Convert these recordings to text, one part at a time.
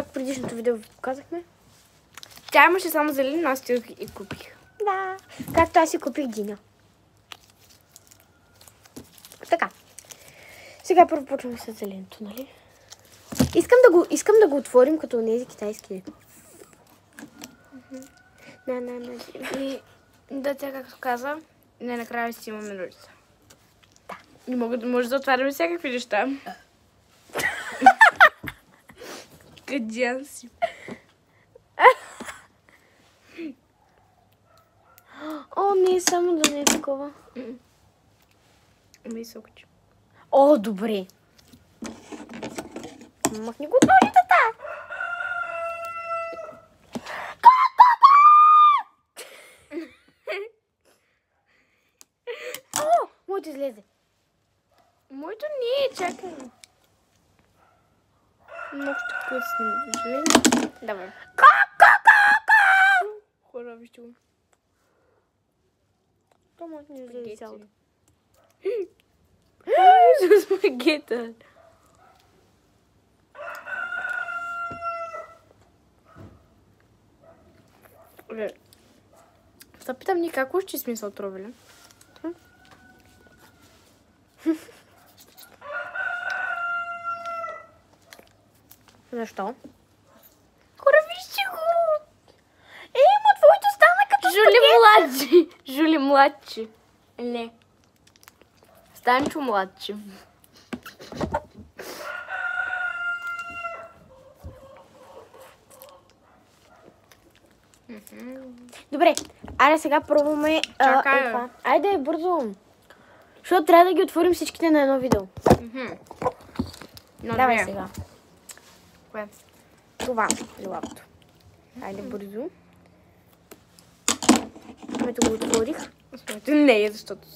как в предишното видео ви показахме. Тя имаше само зелени, но аз ти и купих. Да, както аз си купих Диня. Така. Сега първо почваме с зеленото, нали? Искам да го отворим като тези китайски. И да, тя както каза, не накрая си имаме нужда. Да. И може да отваряме всякакви неща. Къдян си. О, не, само да не е такова. Ами сокче. О, добре. Махни го от ножицата! О, моето излезе. Моето не е, чакай. Много ще късне, жали. Давай. Хора, вижте го. То може не излезе цялото. С магета. Сега питам ни как още сме се отровили. Защо? Хора, вижте го! Ма твоето стана като Жули младши. Жули младши. Не. Станчо младши. Добре, айде сега пробваме Чакай, това. Айде, бързо. Защото трябва да ги отворим всичките на едно видео. Но Давай две. сега. Кое? Това е лапто. Айде, бързо. Ето го отворих. Своето не е, защото...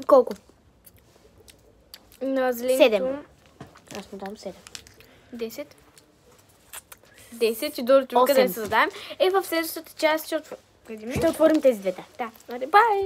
Колко? На зеленото... 7. Аз му дам 7. 10. 10 и долу къде се задаем. В следващата част ще отворим. Ще отворим тези двете. Да. Бай!